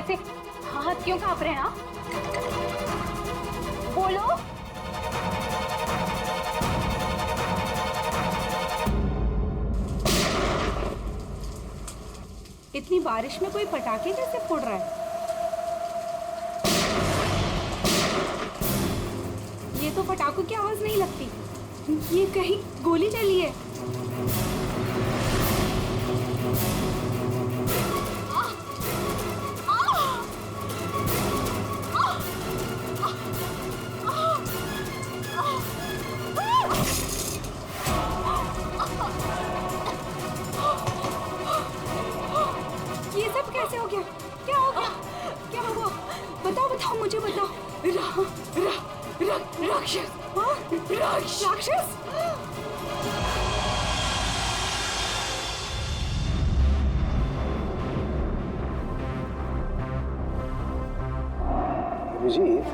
कैसे? हाथ क्यों कांप रहे हैं? हाँ, बोलो। इतनी बारिश में कोई पटाखे कैसे फोड़ रहा है? ये तो पटाखों की आवाज नहीं लगती, ये कहीं गोली चली है। ये सब कैसे हो गया? क्या हो गया? क्या हुआ? बताओ बताओ, मुझे बताओ। राक्षस! राक्षस! अभिजीत,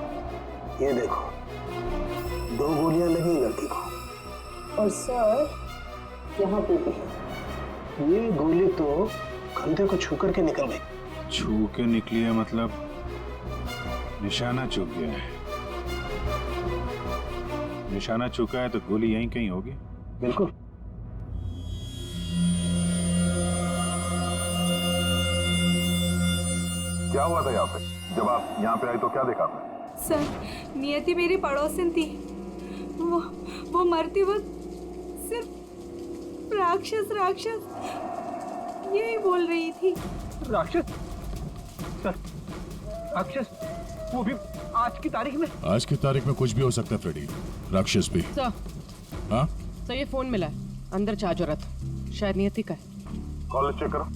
ये देखो, 2 गोलियां लगी लड़की को। और सर यहाँ पे भी। ये गोली तो कंधे को छू करके निकल गई। छू के निकली है मतलब निशाना चूक गया है। निशाना चूका है तो गोली यहीं कहीं होगी। बिल्कुल। क्या हुआ था यहाँ पे? जब आप यहाँ पे आई तो क्या देखा आपने? सर, नियति मेरी पड़ोसन थी। वो मरती वक्त सिर्फ राक्षस राक्षस यही बोल रही थी। राक्षस? सर, राक्षस? वो भी आज की तारीख में? आज की तारीख में कुछ भी हो सकता है फ्रेडी, राक्षस भी। सर, हाँ सर ये फोन मिला है, अंदर चार्ज हो रहा था, शायद नियति का है। कॉलेज चेक करो।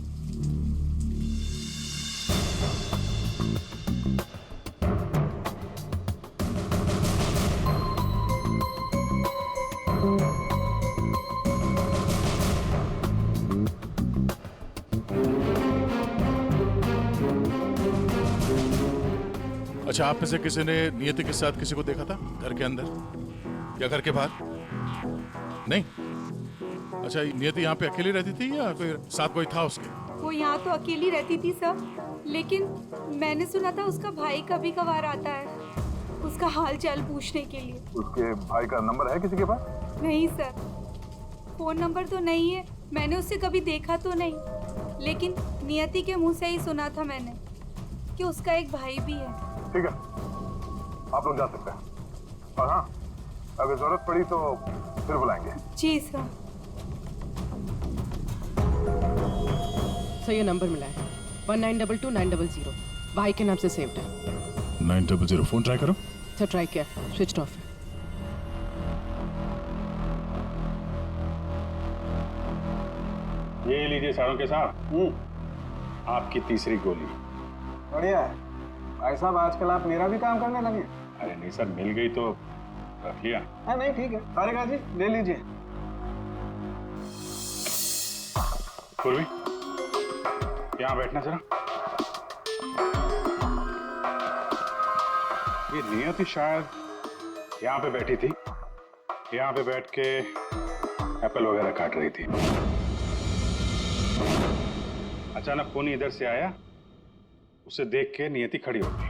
अच्छा, आप में से किसी ने नियति के साथ किसी को देखा था घर के अंदर या घर के बाहर? नहीं। अच्छा, नियति यहाँ पे अकेली रहती थी या कोई साथ कोई था उसके? वो यहाँ तो अकेली रहती थी सर, लेकिन मैंने सुना था उसका भाई कभी कभार आता है उसका हाल चाल पूछने के लिए। उसके भाई का नंबर है किसी के पास? नहीं सर, फोन नंबर तो नहीं है, मैंने उसे कभी देखा तो नहीं, लेकिन नियति के मुंह से ही सुना था मैंने कि उसका एक भाई भी है। ठीक है, आप लोग जा सकते हैं। और हाँ, अगर जरूरत पड़ी तो फिर बुलाएंगे। जी सर। सर ये नंबर मिला है 1922-900, भाई के नाम से सेव्ड है। 900 फोन ट्राई करो। सर ट्राई किया, स्विच ऑफ है। ये लीजिए सारों के साथ आपकी तीसरी गोली। बढ़िया है भाई साहब, आजकल आप मेरा भी काम करने लगे। अरे नहीं सर, मिल गई तो रख लिया। हाँ नहीं ठीक है, तारिका जी ले लीजिए। पूर्वी, यहाँ बैठना जरा। ये नियति शायद यहाँ पे बैठी थी, यहाँ पे बैठ के एप्पल वगैरह काट रही थी। अचानक कोनी इधर से आया, उसे देख के नियति खड़ी हो गई।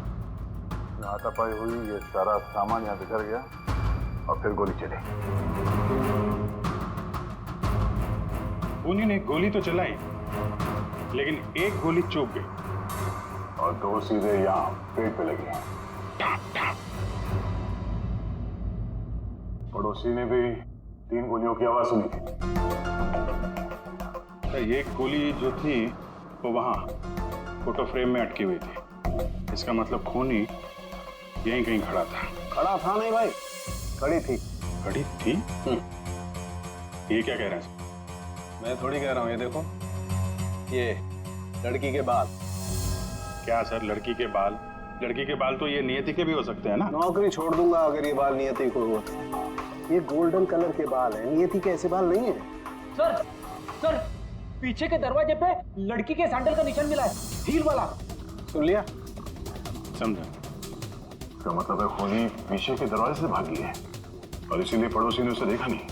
हाथापाई हुई, ये सारा सामान यहाँ बिखर गया और फिर गोली चली। कोनी ने गोली तो चलाई, लेकिन एक गोली चूक गई और 2 सीधे यहाँ पेट पे लगी। पड़ोसी ने भी 3 गोलियों की आवाज सुनी थी। तो ये गोली जो थी वो वहां फोटो फ्रेम में अटकी हुई थी। इसका मतलब खूनी यहीं कहीं खड़ा था। खड़ा था नहीं भाई, खड़ी थी। खड़ी थी? ये क्या कह रहे हैं? मैं थोड़ी कह रहा हूँ, ये देखो, ये लड़की के बाल। क्या सर, लड़की के बाल? लड़की के बाल तो ये नियति के भी हो सकते हैं ना। नौकरी छोड़ दूंगा अगर ये बाल नियति को हुआ तो। ये गोल्डन कलर के बाल है, नियति के ऐसे बाल नहीं है। सर, सर, पीछे के दरवाजे पे लड़की के सैंडल का निशान मिला है, हील वाला। सुन लिया? समझा। इसका मतलब है खूनी पीछे के दरवाजे से भागी है और इसीलिए पड़ोसी ने उसे देखा नहीं।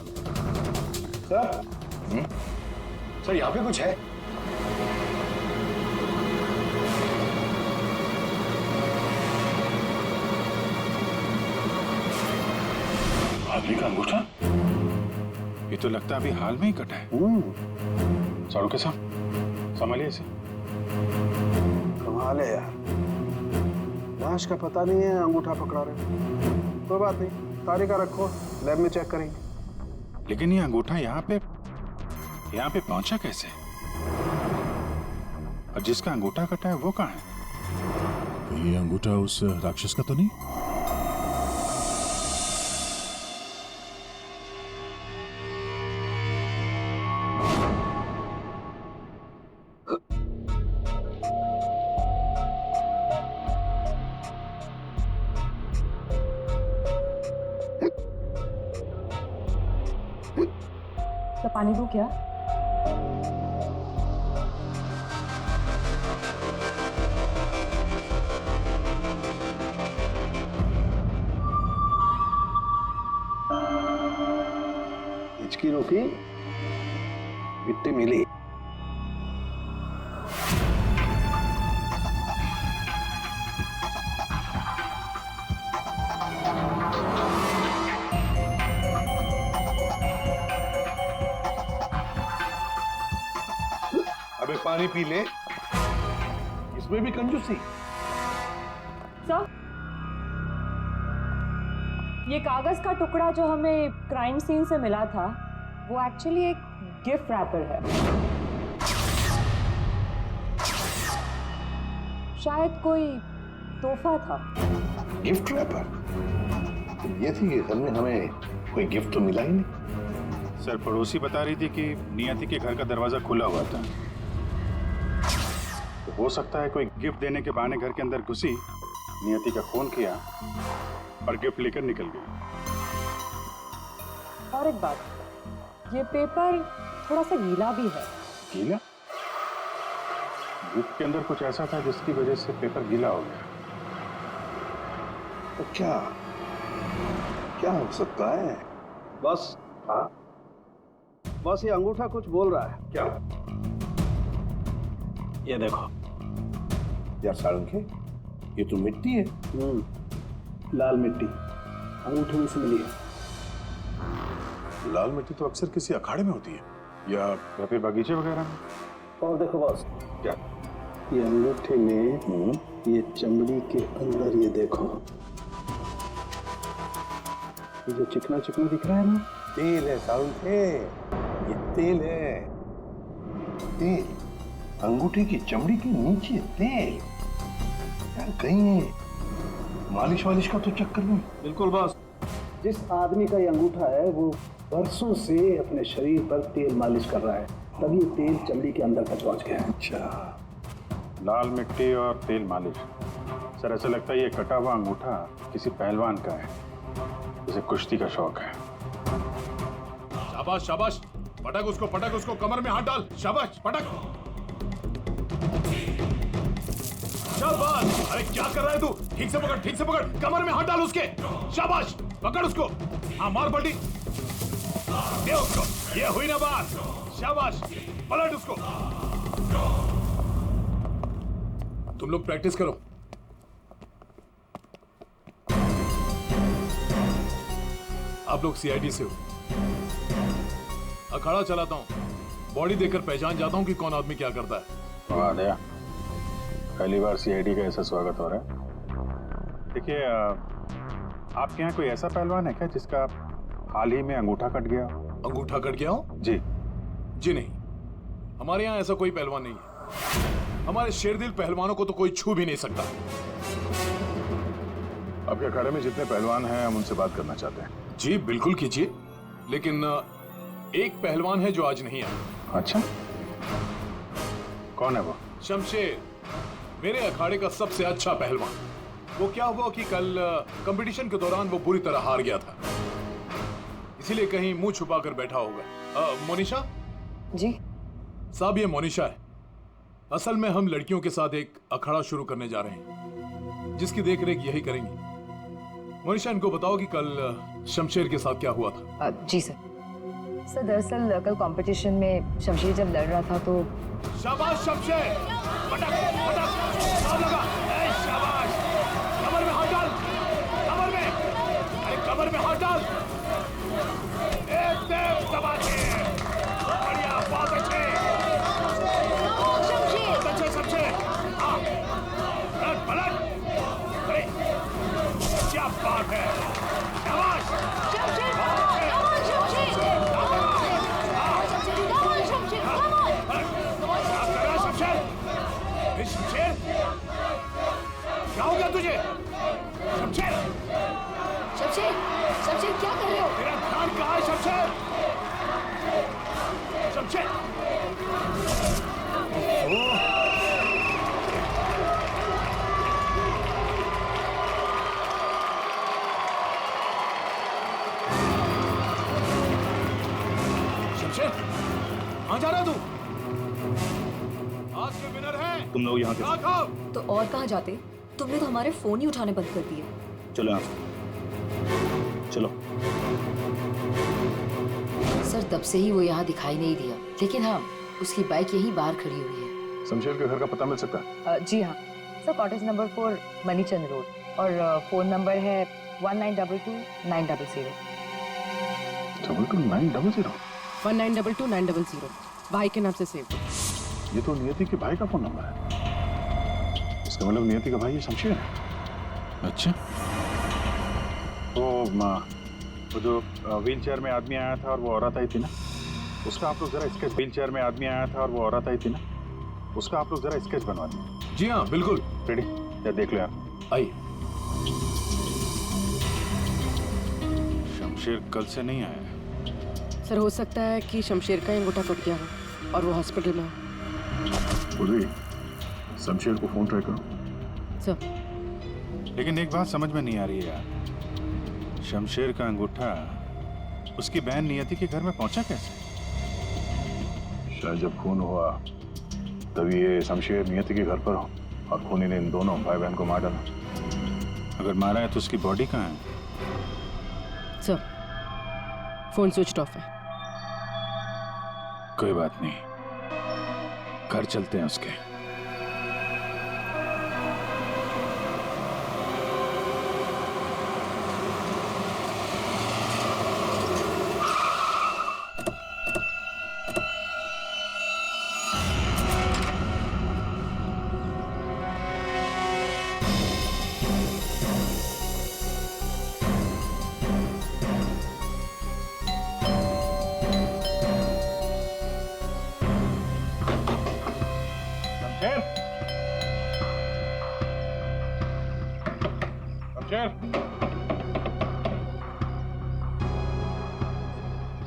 सर, सर यहाँ पे कुछ है। आदमी का अंगूठा? ये तो लगता है अभी हाल में ही कटा है। सारू के साहब संभालिए इसे। कमाल है यार, लाश का पता नहीं है, अंगूठा पकड़ा रहे। कोई बात नहीं, तारीखा रखो, लैब में चेक करेंगे। लेकिन ये अंगूठा यहाँ पे पहुंचा कैसे? और जिसका अंगूठा कटा है वो कहाँ है? ये अंगूठा उस राक्षस का तो नहीं? तो पानी दूं क्या? हिचकी रोकी, मिट्टी मिली। अबे पानी पी ले, इसमें भी कंजूसी। सर, ये कागज का टुकड़ा जो हमें क्राइम सीन से मिला था, वो एक्चुअली एक गिफ्ट रैपर है। शायद कोई तोहफा था। Gift wrapper? ये थी कि घर में हमें कोई गिफ्ट तो मिला ही नहीं। सर, पड़ोसी बता रही थी कि नियति के घर का दरवाजा खुला हुआ था। तो हो सकता है कोई गिफ्ट देने के बहाने घर के अंदर घुसी, नियति का फोन किया और गिफ्ट लेकर निकल गई। और एक बात, ये पेपर थोड़ा सा गीला भी है। गीला? गिफ्ट के अंदर कुछ ऐसा था जिसकी वजह से पेपर गीला हो गया। तो क्या क्या हो सकता है? बस, हाँ, बस ये अंगूठा कुछ बोल रहा है। क्या? ये देखो यार सारंगे, ये तो मिट्टी है। लाल मिट्टी अंगूठे में से मिली है। लाल मिट्टी तो अक्सर किसी अखाड़े में होती है, या फिर बगीचे वगैरह में। और देखो बॉस, क्या? ये अंगूठे में ये चमड़ी के अंदर, ये देखो, ये जो चिकना चिकना दिख रहा है ना, तेल है सारंगे, ये तेल है। तेल अंगूठे की चमड़ी के नीचे तेल। यार कहीं मालिश वालिश का तो चक्कर नहीं? बिल्कुल बॉस, जिस आदमी का ये अंगूठा है वो बरसों से अपने शरीर पर तेल मालिश कर रहा है, तभी ये तेल चमड़ी के अंदर तक पहुंच गया। अच्छा, लाल मिट्टी और तेल मालिश। सर, ऐसा लगता है ये कटा हुआ अंगूठा किसी पहलवान का है, जिसे कुश्ती का शौक है। शाबाश शाबाश, पटक उसको, कमर में हाथ डाल। शाबाश, पटक। शाबाश। अरे क्या कर रहा है तू? ठीक से पकड़, कमर में हाथ डाल उसके। शाबाश, पकड़ उसको। हाँ, मार पलटी, दे उसको। ये हुई ना बात। शाबाश, पलट उसको। तुम लोग प्रैक्टिस करो। आप लोग सीआईडी से हो। अखाड़ा चलाता हूँ, बॉडी देखकर पहचान जाता हूँ कि कौन आदमी क्या करता है। वाह दया, पहली बार सीआईडी का ऐसा स्वागत हो रहा है। देखिए, आपके यहाँ कोई ऐसा पहलवान है क्या जिसका हाल ही में अंगूठा कट गया? अंगूठा कट गया हो? जी नहीं, हमारे यहाँ ऐसा कोई पहलवान नहीं है। हमारे शेरदिल पहलवानों को तो कोई छू भी नहीं सकता। आपके अखाड़े में जितने पहलवान हैं हम उनसे बात करना चाहते हैं। जी बिल्कुल कीजिए, लेकिन एक पहलवान है जो आज नहीं आया। अच्छा, कौन है वो? शमशेर, मेरे अखाड़े का सबसे अच्छा पहलवान। वो क्या हुआ कि कल कंपटीशन के दौरान वो बुरी तरह हार गया था, इसीलिए कहीं मुंह छुपाकर बैठा होगा। मोनिशा जी साहब, ये मोनिशा है। असल में हम लड़कियों के साथ एक अखाड़ा शुरू करने जा रहे हैं, जिसकी देखरेख यही करेंगी। मोनिशा, इनको बताओ कि कल शमशेर के साथ क्या हुआ था। जी सर। दरअसल कल कंपटीशन में शमशेर जब लड़ रहा था तो। शाबाश शमशेर, पटक पटक, दाव लगा। शाबाश, कमर में हाथ डाल, कमर में, अरे कमर में हाथ डाल। बात है, शाबाश। शमशेर, क्या हो गया तुझे? शमशेर, शमशेर, शमशेर क्या कर रहे हो? तेरा ध्यान कहाँ है शमशेर? शमशेर, शमशेर, कहाँ जा रहा है तू? आज के विनर है तुम लोग यहाँ के खाओ। तो और कहाँ जाते? तुमने तो हमारे फोन ही उठाने बंद कर दिए। चलो यहाँ से, चलो। सर तब से ही वो यहाँ दिखाई नहीं दिया, लेकिन हाँ उसकी बाइक यहीं बाहर खड़ी हुई है। शमशेर के घर का पता मिल सकता है? जी हाँ सर, कॉटेज नंबर 4 मनीचंद रोड, और फोन नंबर है 1922-900। 22900। 1922-900 भाई के नाम से सेव। ये तो नियति के भाई का फोन नंबर है। इसका मतलब नियति का भाई ये शमशेर है। अच्छा, वो जो व्हील चेयर में आदमी आया था और वो औरत आई थी ना, उसका आप लोग जरा स्केच। व्हील चेयर में आदमी आया था और वो औरत आई थी ना, उसका आप लोग जरा स्केच बनवा दीजिए। जी हाँ, बिल्कुल। रेडी? या देख लो यार। आइए। शमशेर कल से नहीं आया। सर हो सकता है कि शमशेर का अंगूठा टूट गया हो और वो हॉस्पिटल में हो। बोलिए, शमशेर को फोन ट्राई करो। सर लेकिन एक बात समझ में नहीं आ रही है यार, शमशेर का अंगूठा उसकी बहन नियति के घर में पहुंचा कैसे? शायद जब खून हुआ तभी ये शमशेर नियति के घर पर हो और खूनी ने इन दोनों भाई बहन को मार डाला। अगर मारा है तो उसकी बॉडी कहाँ है? सर फोन स्विच ऑफ है। कोई बात नहीं, घर चलते हैं उसके।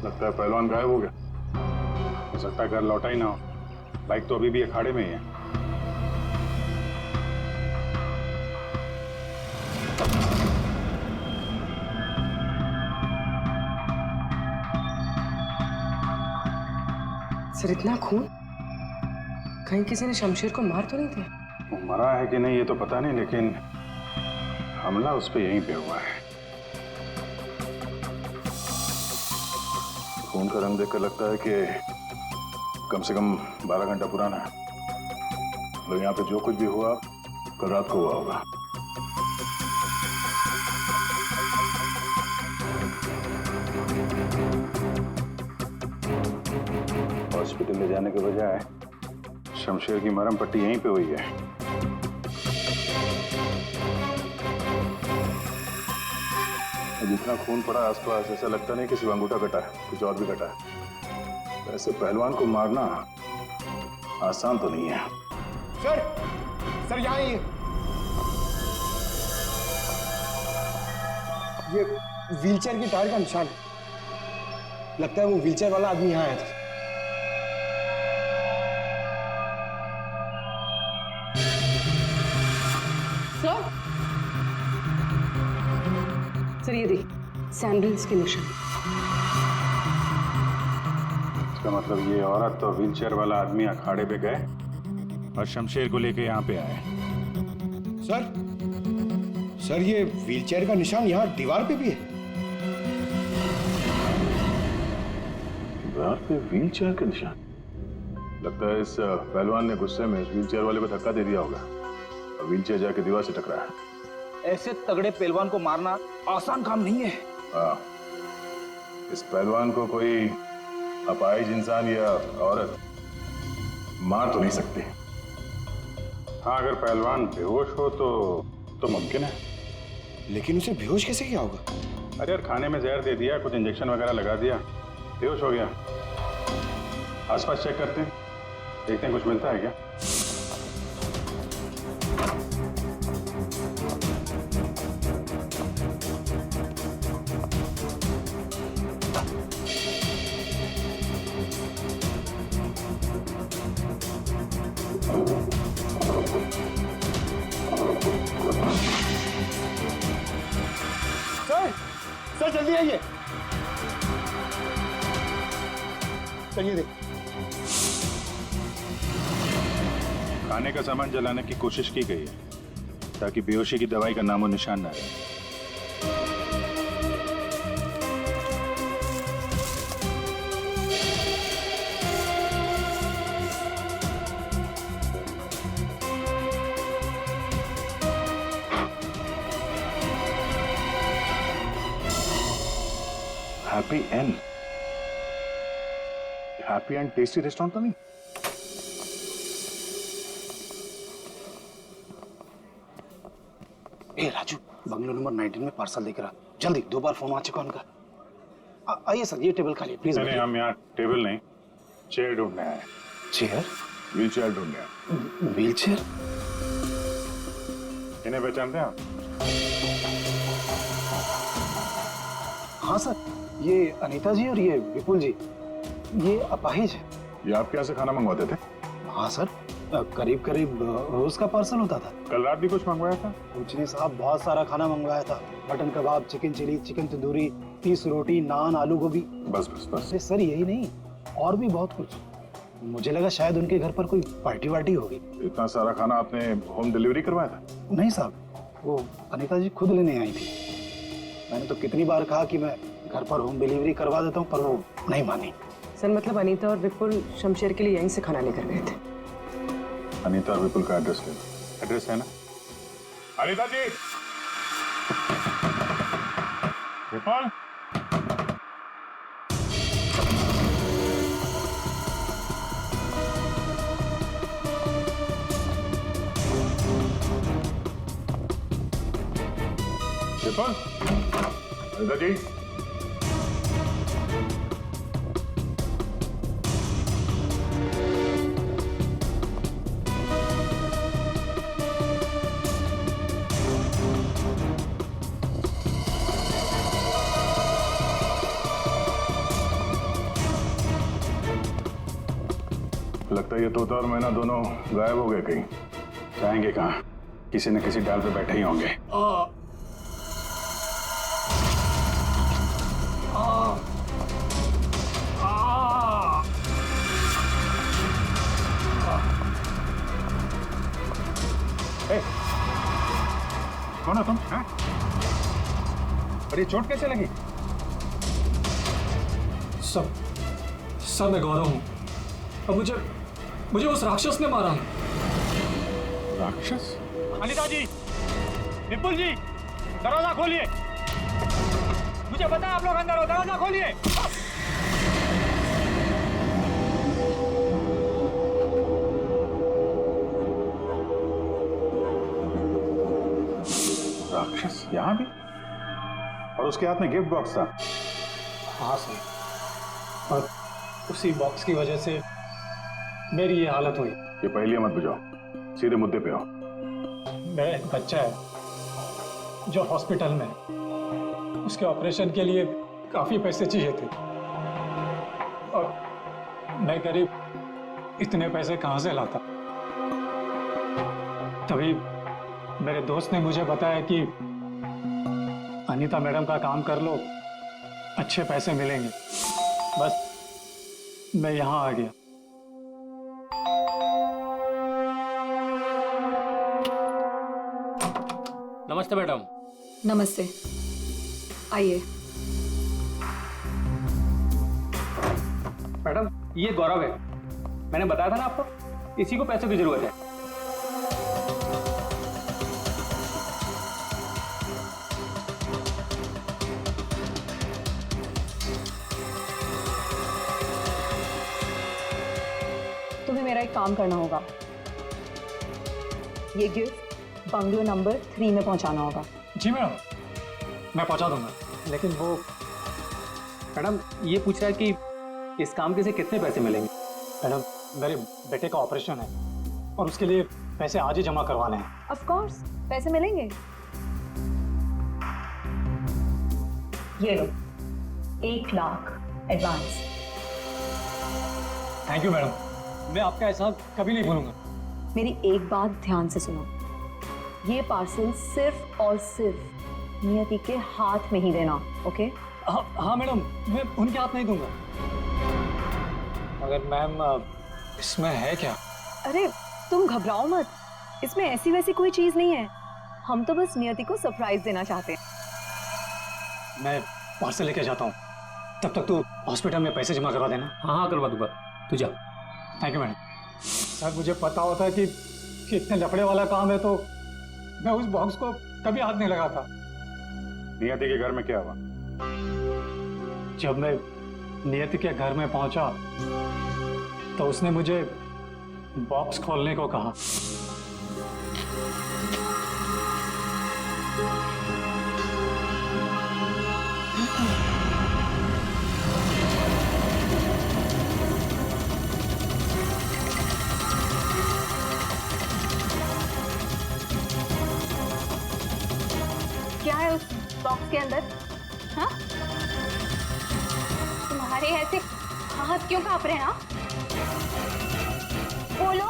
लगता है पहलवान गायब हो गया। हो सकता है घर लौटा ही ना हो। बाइक तो अभी भी अखाड़े में ही है। सर इतना खून, कहीं किसी ने शमशेर को मार तो नहीं दिया? वो मरा है कि नहीं ये तो पता नहीं, लेकिन हमला उस पर यहीं पे हुआ है। खून का रंग देखकर लगता है कि कम से कम 12 घंटा पुराना है। मतलब यहाँ पे जो कुछ भी हुआ कल रात को हुआ होगा। हॉस्पिटल ले जाने के बजाय शमशेर की मरहम पट्टी यहीं पे हुई है। जितना खून पड़ा आसपास ऐसा लगता नहीं कि सिर्फ अंगूठा कटा है, कुछ और भी कटा है। ऐसे पहलवान को मारना आसान तो नहीं है। सर यहाँ ये व्हीलचेयर की टायर का निशान है। लगता है वो व्हीलचेयर वाला आदमी यहाँ आया था। सर ये देखिए सैंडल्स के निशान। इसका मतलब ये औरत और व्हीलचेयर वाला आदमी अखाड़े पे गए और शमशेर को लेके यहाँ पे आए। सर ये व्हीलचेयर का निशान यहाँ दीवार पे भी है। दीवार पे व्हीलचेयर का निशान? लगता है इस पहलवान ने गुस्से में इस व्हीलचेयर वाले को धक्का दे दिया होगा और व्हीलचेयर जाके दीवार से टकराया। ऐसे तगड़े पहलवान को मारना आसान काम नहीं है। हाँ, इस पहलवान को कोई अपाहिज इंसान या औरत मार तो नहीं सकती। हाँ, अगर पहलवान बेहोश हो तो मुमकिन है, लेकिन उसे बेहोश कैसे किया होगा? अरे यार खाने में जहर दे दिया, कुछ इंजेक्शन वगैरह लगा दिया, बेहोश हो गया। आसपास चेक करते हैं, देखते हैं कुछ मिलता है क्या। सर जल्दी आइए। चलिए देख। खाने का सामान जलाने की कोशिश की गई है ताकि बेहोशी की दवाई का नामो निशान ना रहे। हैप्पी एंड टेस्टी रेस्टोरेंट तो नहीं? ए राजू, बंगलो नंबर 19 में पार्सल लेकर आ। जल्दी, 2 बार फोन आ चुका उनका। आइए सर, ये टेबल खाली प्लीज। नहीं, हम यहाँ टेबल नहीं, चेयर ढूंढने आए। चेयर? व्हील चेयर ढूंढने आए। Wheel chair? इन्हें पहचानते हैं आप? हाँ सर, ये अनीता जी और ये विपुल जी, ये अपाहिज है। ये आपके यहाँ से खाना मंगवाते थे? हाँ सर, करीब करीब रोज का पार्सल होता था। कल रात भी कुछ मंगवाया था? कुछ नहीं साहब, बहुत सारा खाना मंगवाया था। मटन कबाब, चिकन चिली, चिकन तंदूरी, 30 रोटी, नान, आलू गोभी। बस बस बस। अरे सर यही नहीं, और भी बहुत कुछ। मुझे लगा शायद उनके घर पर कोई पार्टी वार्टी होगी। इतना सारा खाना आपने होम डिलीवरी करवाया था? नहीं साहब, वो अनीता जी खुद लेने आई थी। मैंने तो कितनी बार कहा कि मैं घर पर होम डिलीवरी करवा देता हूँ, पर वो नहीं मानी। सर मतलब अनीता और विपुल शमशेर के लिए यहीं से खाना लेकर गए थे। अनीता और विपुल का एड्रेस ले लो। एड्रेस है ना? अनीता जी, विपुल, विपुल, अनीता जी। लगता है ये तोता और मैना दोनों गायब हो गए कहीं। जाएंगे कहाँ? किसी न किसी डाल पे बैठे ही होंगे। कौन हो तुम? अरे चोट कैसे लगी? सर मैं गौरव हूँ। अब मुझे उस राक्षस ने मारा है। राक्षस? अनीता जी, विपुल जी, दरवाजा खोलिए। मुझे पता है आप लोग अंदर हो, दरवाजा खोलिए। राक्षस यहाँ भी? और उसके हाथ में गिफ्ट बॉक्स था? हाँ सर, और उसी बॉक्स की वजह से मेरी ये हालत हुई। ये पहले मत बुझाओ, सीधे मुद्दे पे आओ। मेरा एक बच्चा है जो हॉस्पिटल में है। उसके ऑपरेशन के लिए काफी पैसे चाहिए थे और मैं करीब इतने पैसे कहाँ से लाता। तभी मेरे दोस्त ने मुझे बताया कि अनीता मैडम का काम कर लो, अच्छे पैसे मिलेंगे। बस मैं यहाँ आ गया। नमस्ते मैडम। नमस्ते, आइए। मैडम ये गौरव है, मैंने बताया था ना आपको, इसी को पैसों की जरूरत है। तुम्हें मेरा एक काम करना होगा। ये गिफ्ट बंगलो नंबर 3 में पहुंचाना होगा। जी मैडम। मैं पहुंचा दूंगा, लेकिन वो मैडम ये पूछ रहा है कि इस काम के से कितने पैसे मिलेंगे। मैडम मेरे बेटे का ऑपरेशन है और उसके लिए पैसे आज ही जमा करवाने हैं। ऑफ कोर्स पैसे मिलेंगे। ये लो 1 lakh advance. Thank you madam, मैं आपका एहसान कभी नहीं भूलूंगा। मेरी एक बात ध्यान से सुनो, ये पार्सल सिर्फ और सिर्फ नियति के हाथ में ही देना, ओके? हाँ मैडम, मैं उनके हाथ नहीं दूंगा। मगर मैम इसमें है क्या? अरे तुम घबराओ मत, इसमें ऐसी वैसी कोई चीज नहीं है। हम तो बस नियति को सरप्राइज देना चाहते हैं। मैं पार्सल लेके जाता हूँ, तब तक तू हॉस्पिटल में पैसे जमा करवा देना। हाँ करवा दूंगा, तू जा। Thank you madam. सर मुझे पता होता कि इतने लफड़े वाला काम है तो मैं उस बॉक्स को कभी हाथ नहीं लगाता। नियति के घर में क्या हुआ? जब मैं नियति के घर में पहुंचा तो उसने मुझे बॉक्स खोलने को कहा। क्या है उस बॉक्स के अंदर? हाँ, तुम्हारे ऐसे हाथ क्यों कांप रहे हैं? हाँ? बोलो।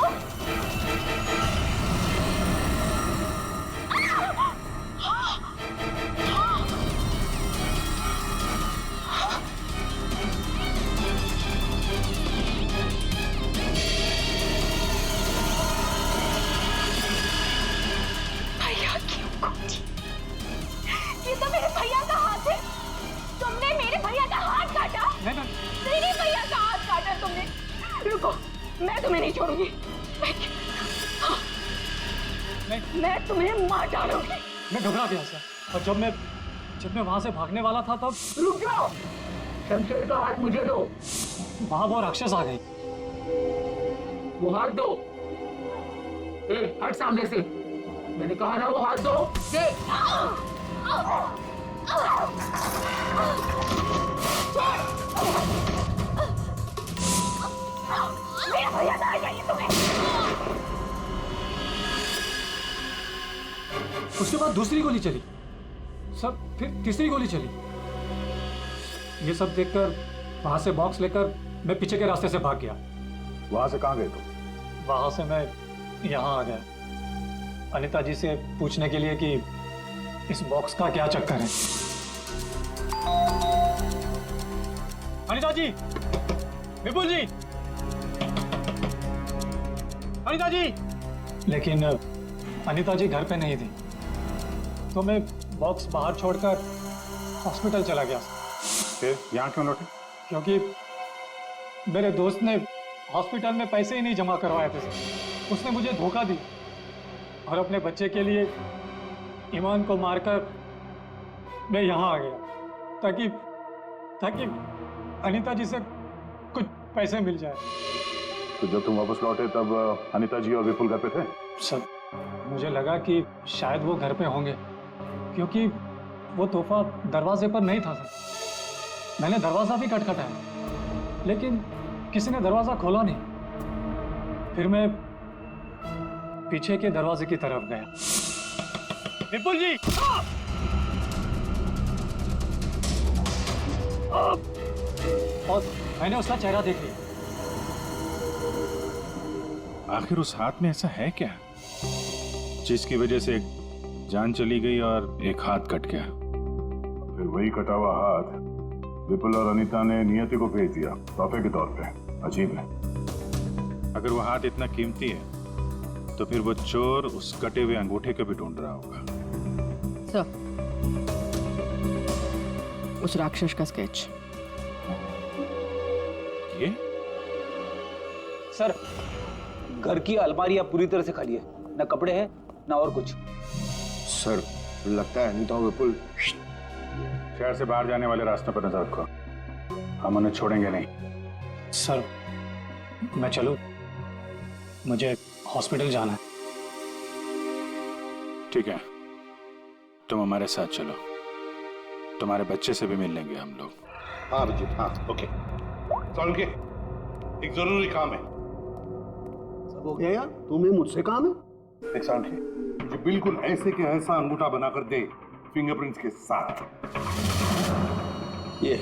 भैया क्यों कूदी? ये तो मेरे भैया का हाथ है। तुमने मेरे भैया का हाथ काटा? मेरे भैया का हाथ काटा तुमने। रुको, मैं तुम्हें नहीं छोड़ूंगी। मैं तुम्हें मार डालूंगी। मैं घबरा गया सर, और जब मैं वहां से भागने वाला था तब रुक जाओ, शमशेर का हाथ मुझे दो। वहां वो राक्षस आ गई। वो हाथ दो। ए, हट सामने से। मैंने कहा ना वो हाथ दो। दे। मेरा भैया कहाँ चाहिए तुम्हें? उसके बाद दूसरी गोली चली, सब फिर तीसरी गोली चली। ये सब देखकर वहां से बॉक्स लेकर मैं पीछे के रास्ते से भाग गया। वहां से कहाँ गए तुम? वहां से मैं यहाँ आ गया अनिता जी से पूछने के लिए कि इस बॉक्स का क्या चक्कर है। अनिता जी, विपुल जी, अनिता जी। लेकिन अनिता जी घर पे नहीं थी, तो मैं बॉक्स बाहर छोड़कर हॉस्पिटल चला गया। फिर यहाँ क्यों लौटे? क्योंकि मेरे दोस्त ने हॉस्पिटल में पैसे ही नहीं जमा करवाए थे। उसने मुझे धोखा दी और अपने बच्चे के लिए ईमान को मारकर मैं यहाँ आ गया ताकि अनीता जी से कुछ पैसे मिल जाए। तो जब तुम वापस लौटे तब अनीता जी और विपुल घर पे थे? सर मुझे लगा कि शायद वो घर पे होंगे, क्योंकि वो तोहफा दरवाजे पर नहीं था सर। मैंने दरवाजा भी खटखटाया, लेकिन किसी ने दरवाजा खोला नहीं। फिर मैं पीछे के दरवाजे की तरफ गया। विपुल जी! और मैंने उसका चेहरा देख लिया। आखिर उस हाथ में ऐसा है क्या जिसकी वजह से एक जान चली गई और एक हाथ कट गया? फिर वही कटा हुआ हाथ विपुल और अनीता ने नियति को भेज दिया तोहफे के तौर पे। अजीब है। अगर वो हाथ इतना कीमती है तो फिर वो चोर उस कटे हुए अंगूठे को भी ढूंढ रहा होगा। सर, उस राक्षस का स्केच। ये? सर, घर की अलमारियां पूरी तरह से खाली है, ना कपड़े हैं ना और कुछ। सर लगता है अनीता और विपुल शहर से बाहर जाने वाले रास्तों पर नजर रखो, हम उन्हें छोड़ेंगे नहीं। सर मैं चलूं? मुझे हॉस्पिटल जाना है। ठीक है, तुम हमारे साथ चलो। तुम्हारे बच्चे से भी मिल लेंगे हम लोग। हाँ अभिजीत, हाँ ओके। सालुंके, एक जरूरी काम है। सब हो गया यार, तुम्हें मुझसे काम है? देख सालुंके, मुझे बिल्कुल ऐसे के ऐसा अंगूठा बनाकर दे, फिंगरप्रिंट्स के साथ। ये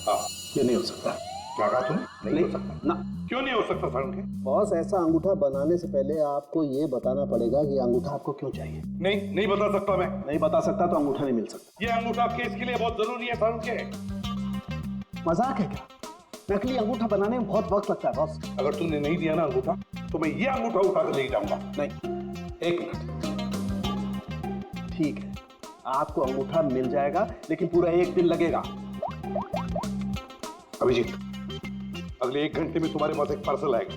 हाँ, ये नहीं हो सकता। क्या कहा तुमने? नहीं हो सकता ना। क्यों नहीं हो सकता सालुंके? बॉस, ऐसा अंगूठा बनाने से पहले आपको ये बताना पड़ेगा कि अंगूठा आपको क्यों चाहिए। नहीं बता सकता मैं। नहीं बता सकता तो अंगूठा नहीं मिल सकता। ये अंगूठा केस के लिए बहुत जरूरी है सालुंके। मजाक है क्या? नकली अंगूठा बनाने में बहुत वक्त लगता है बॉस। अगर तूने नहीं दिया ना अंगूठा, तो मैं ये अंगूठा उठा कर ले जाऊंगा। नहीं, एक मिनट। ठीक है, आपको अंगूठा मिल जाएगा, लेकिन पूरा 1 दिन लगेगा। अभिजीत, अगले 1 घंटे में तुम्हारे पास एक पार्सल आएगा।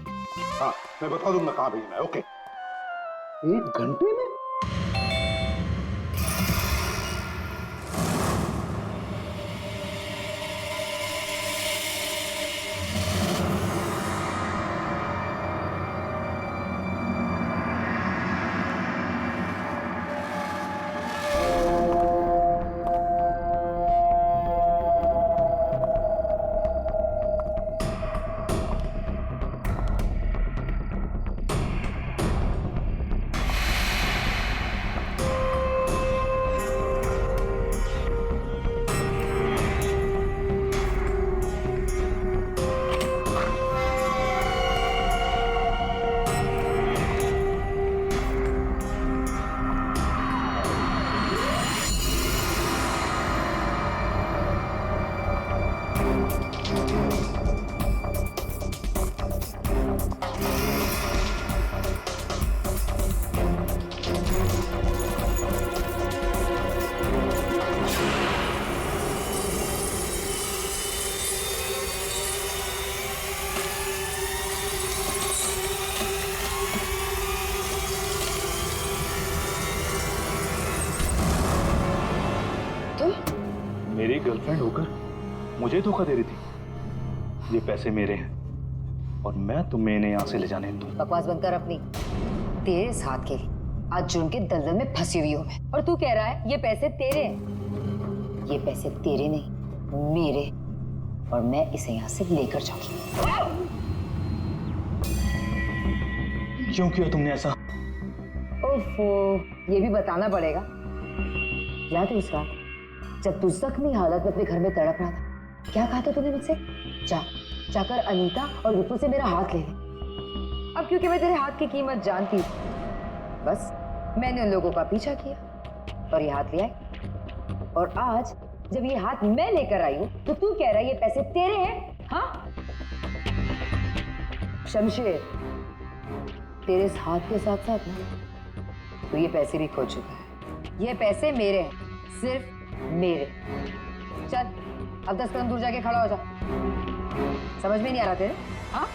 हाँ, मैं बता दूंगा कहाँ भेजना है। ओके। 1 घंटे में? मेरी गर्लफ्रेंड होकर मुझे धोखा दे रही थी। ये पैसे मेरे हैं और मैं तुम्हें इन्हें यहाँ से ले जाने दूं। बकवास बंद कर अपनी। तेरे साथ के आज जुर्म के दलदल में फंसी हुई हूँ मैं, और तू कह रहा है ये पैसे तेरे हैं। ये पैसे तेरे नहीं, मेरे, और मैं इसे यहाँ से लेकर जाऊंगी। क्यों किया तुमने ऐसा? ओफो, ये भी बताना पड़ेगा। याद है उस रात जब तू जख्मी हालत में अपने घर में तड़प रहा था, क्या कहा था तूने मुझसे? जाकर अनीता और विपुल से मेरा हाथ ले ले। अब क्योंकि मैं तेरे हाथ की कीमत जानती हूँ, बस मैंने उन लोगों का पीछा किया और ये हाथ ले आई। और आज जब ये हाथ मैं लेकर आई हूँ तो तू कह रहा है ये पैसे तेरे हैं? हाँ शमशेर, तेरे इस हाथ के साथ साथ ना तो ये पैसे भी खो चुका है। ये पैसे मेरे हैं, सिर्फ मेरे। चल अब 10 कदम दूर जाके खड़ा हो जा। समझ में नहीं आ रहा तेरे? हाँ?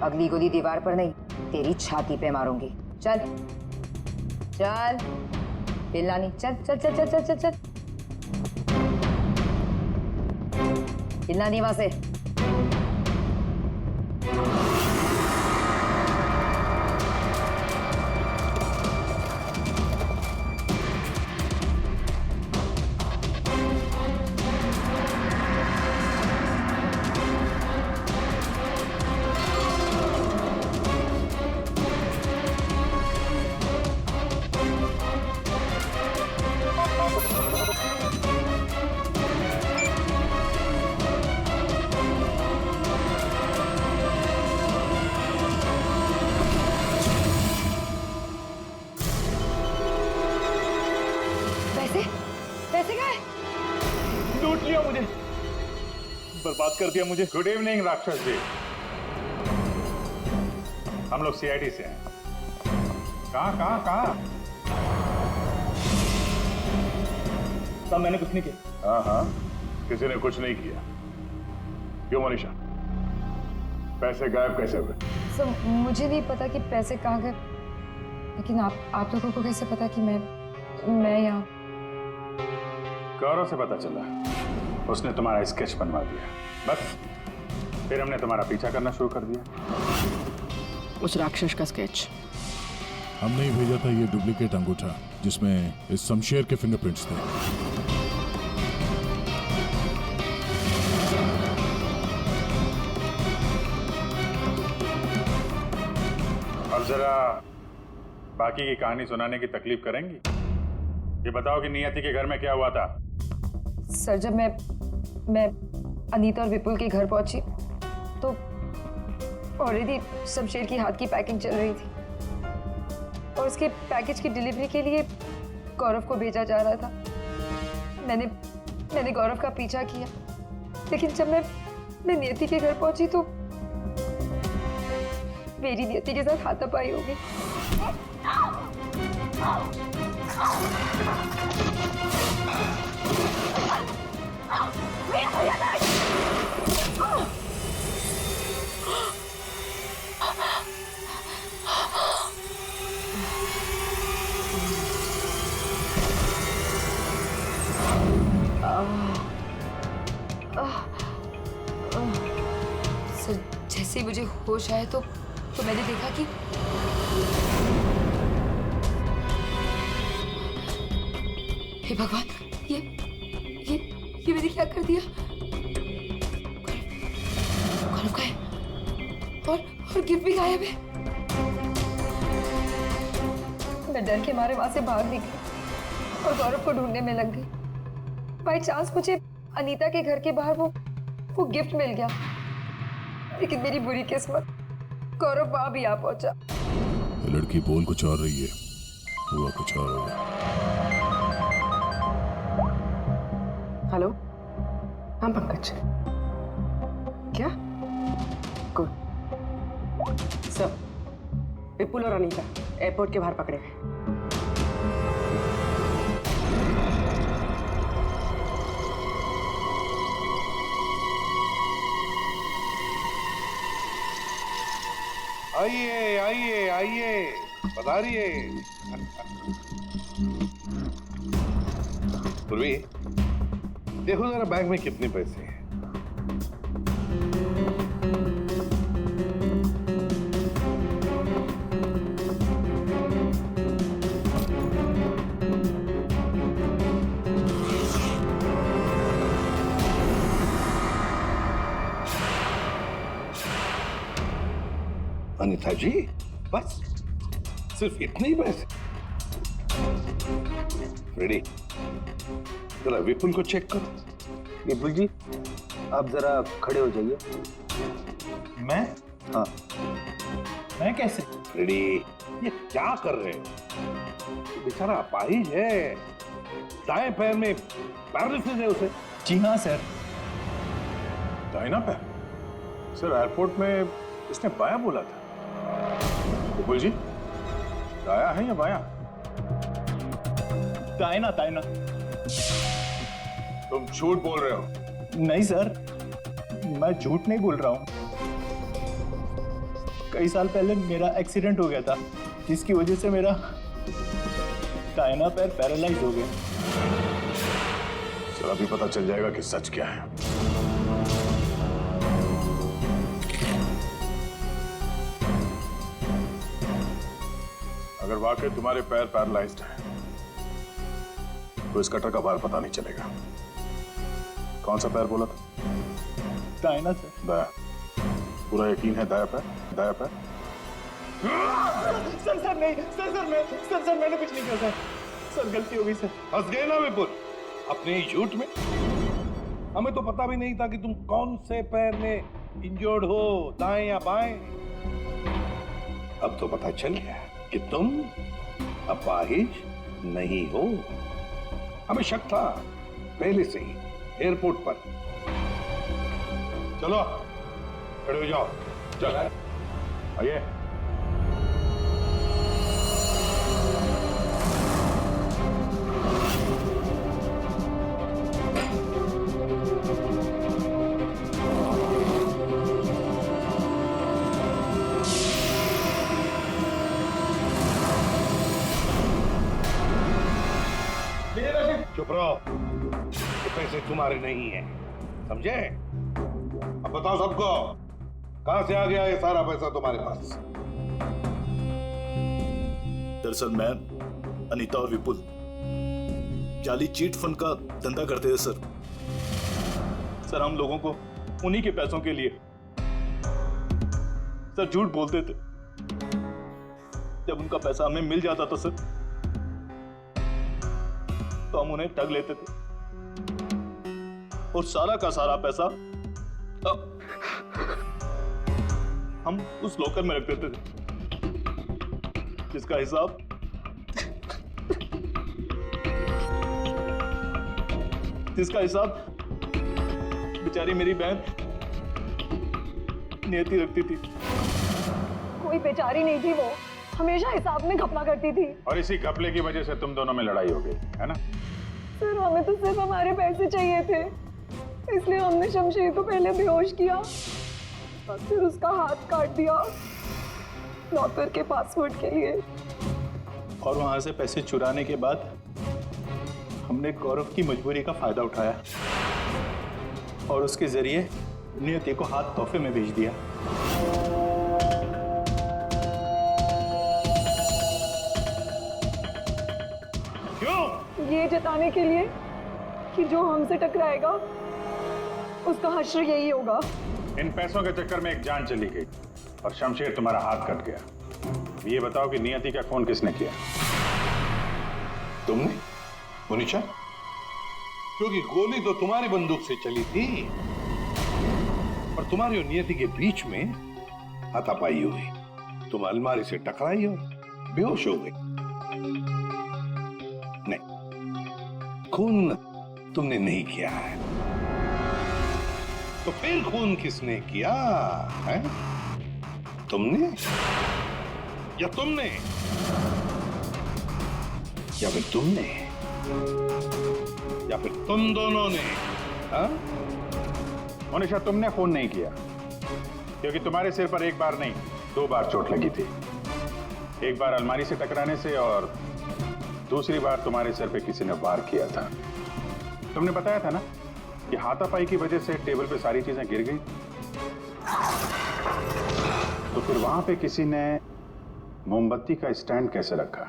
अगली गोली दीवार पर नहीं, तेरी छाती पे मारूंगी। चल चल, हिलना नहीं। चल चल चल चल चल चल चल, हिलना नहीं वहां से। लूट लिया मुझे, बर्बाद कर दिया मुझे। गुड इवनिंग राक्षस जी, हम लोग सीआईडी से हैं। कहाँ? साहब मैंने कुछ नहीं किया। हाँ, किसी ने कुछ नहीं किया। क्यों मनीषा, पैसे गायब कैसे हुए? सर मुझे नहीं पता कि पैसे कहाँ गए, लेकिन आप लोगों को कैसे पता कि मैं यहाँ? गौरव से पता चला, उसने तुम्हारा स्केच बनवा दिया। बस फिर हमने तुम्हारा पीछा करना शुरू कर दिया। उस राक्षस का स्केच हमने ही भेजा था ये डुप्लीकेट अंगूठा जिसमें इस शमशेर के फिंगरप्रिंट्स थे। अब जरा बाकी की कहानी सुनाने की तकलीफ करेंगी? ये बताओ कि नियति के घर में क्या हुआ था? सर, जब मैं अनीता और विपुल के घर पहुंची तो ऑलरेडी शमशेर की हाथ की पैकिंग चल रही थी और उसके पैकेज की डिलीवरी के लिए गौरव को भेजा जा रहा था। मैंने गौरव का पीछा किया, लेकिन जब मैं नियति के घर पहुंची तो मेरी नियति के साथ हाथापाई हो गई। सर, जैसे ही मुझे होश आया तो मैंने देखा कि हे भगवान, ये मैंने क्या कर दिया? गौरव का है और गिफ्ट भी गायब है। मैं डर के मारे वहां से भाग निकली और गौरव को ढूंढने में लग गई। बाई चांस मुझे अनीता के घर के बाहर वो गिफ्ट मिल गया, लेकिन मेरी बुरी किस्मत, गौरव वहां भी आ पहुंचा। लड़की बोल कुछ और रही है, हुआ कुछ और होगा। हेलो, हाँ पंकज, क्या? गुड सर, विपुल और अनीता एयरपोर्ट के बाहर पकड़े गए। आइए आइए आइए, पधारिए। पूर्वी, देखो जरा बैग में कितने पैसे हैं। अनीता जी, बस सिर्फ इतने ही पैसे? रेडी, जरा विपुल को चेक करो। विपुल जी, आप जरा खड़े हो जाइए। मैं? हाँ। मैं कैसे? रेडी, ये क्या कर रहे हो? बेचारा अपाहिज है, दाएं पैर में पैरालिसिस है उसे। जी हाँ सर। दाहिना पैर? सर, एयरपोर्ट में इसने बायां बोला था। विपुल जी, दाया है या बायां? दाहिना दाहिना। तुम झूठ बोल रहे हो। नहीं सर, मैं झूठ नहीं बोल रहा हूँ। कई साल पहले मेरा एक्सीडेंट हो गया था, जिसकी वजह से मेरा दाहिना पैर पैरालाइज हो गया। सर, अभी पता चल जाएगा कि सच क्या है। अगर वाकई तुम्हारे पैर पैरालाइज्ड हैं, तो इस कटर का भार पता नहीं चलेगा। कौन सा पैर बोला था? दाहिना सर। दाया? पूरा यकीन है दाया पैर? दाया पैर? सर नहीं, सर मैंने कुछ नहीं किया सर, गलती हो गई सर। फंस गए ना विपुल अपने ही झूठ में। हमें तो पता भी नहीं था कि तुम कौन से पैर में इंजर्ड हो, दाएं या बाएं। अब तो पता चल गया कि तुम अपाहिज नहीं हो। हमें शक था पहले से ही एयरपोर्ट पर। चलो खड़े हो जाओ। चल आइए। चुप रहो, ये पैसे तुम्हारे नहीं है, समझे? अब बताओ सबको, कहां से आ गया ये सारा पैसा तुम्हारे पास? दरअसल मैं, अनीता और विपुल जाली चीट फंड का धंधा करते थे सर। सर हम लोगों को उन्हीं के पैसों के लिए सर झूठ बोलते थे। जब उनका पैसा हमें मिल जाता था सर, तो हम उन्हें ठग लेते थे और सारा का सारा पैसा हम उस लॉकर में रख देते थे, जिसका हिसाब बेचारी मेरी बहन नियति रखती थी। कोई बेचारी नहीं थी, वो हमेशा हिसाब में घपला करती थी। और इसी घपले की वजह से तुम दोनों में लड़ाई हो गई है ना? सर हमें तो सिर्फ हमारे पैसे चाहिए थे, इसलिए हमने शमशेर को पहले बेहोश किया और फिर उसका हाथ काट दिया लॉकर के पासवर्ड के लिए। और वहां से पैसे चुराने के बाद हमने गौरव की मजबूरी का फायदा उठाया और उसके जरिए नियति को हाथ तोहफे में भेज दिया। क्यों? ये जताने के लिए कि जो हमसे टकराएगा उसका हश्र यही होगा। इन पैसों के चक्कर में एक जान चली गई और शमशेर तुम्हारा हाथ कट गया। ये बताओ कि नियति का खून किसने किया? तुमने? मुनीशा? क्योंकि गोली तो तुम्हारी बंदूक से चली थी और तुम्हारी और नियति के बीच में हाथापाई हुई। तुम अलमारी से टकराई और बेहोश हो गई। नहीं, खून तुमने नहीं किया है। तो फिर खून किसने किया है? तुमने या तुमने या फिर तुमने या फिर तुम दोनों ने? मोनिशा, तुमने खून नहीं किया क्योंकि तुम्हारे सिर पर एक बार नहीं 2 बार चोट लगी थी। एक बार अलमारी से टकराने से और दूसरी बार तुम्हारे सिर पे किसी ने वार किया था। तुमने बताया था ना कि हाथापाई की वजह से टेबल पे सारी चीजें गिर गई। तो फिर वहां पे किसी ने मोमबत्ती का स्टैंड कैसे रखा?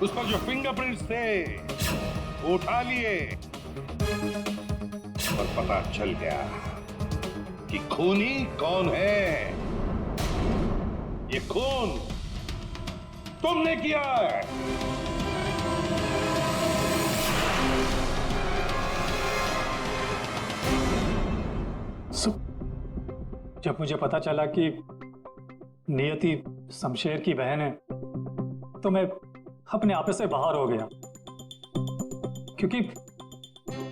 उस पर जो फिंगरप्रिंट्स थे वो उठा लिए और पता चल गया कि खूनी कौन है। ये खून तुमने किया है। जब मुझे पता चला कि नियति शमशेर की बहन है तो मैं अपने आप से बाहर हो गया, क्योंकि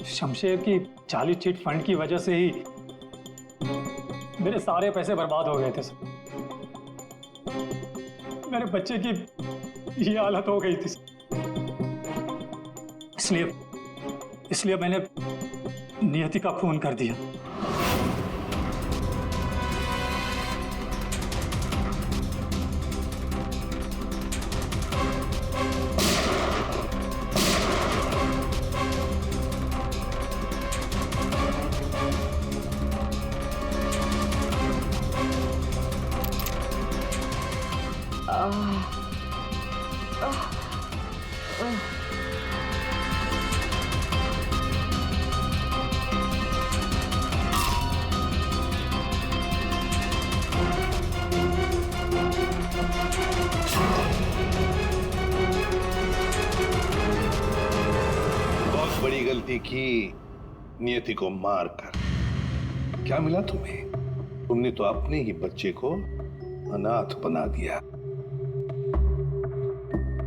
शमशेर की जाली चिट फंड की वजह से ही मेरे सारे पैसे बर्बाद हो गए थे। मेरे बच्चे की ये हालत हो गई थी। इसलिए मैंने नियति का खून कर दिया। बड़ी गलती की नियति को मारकर। क्या मिला तुम्हें? तुमने तो अपने ही बच्चे को अनाथ बना दिया।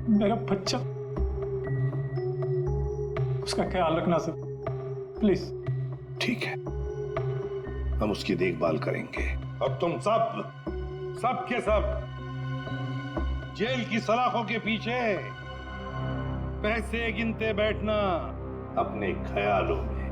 मेरा बच्चा, उसका ख्याल रखना सर, प्लीज। ठीक है, हम उसकी देखभाल करेंगे। अब तुम सब के सब जेल की सलाखों के पीछे पैसे गिनते बैठना अपने ख्यालों में।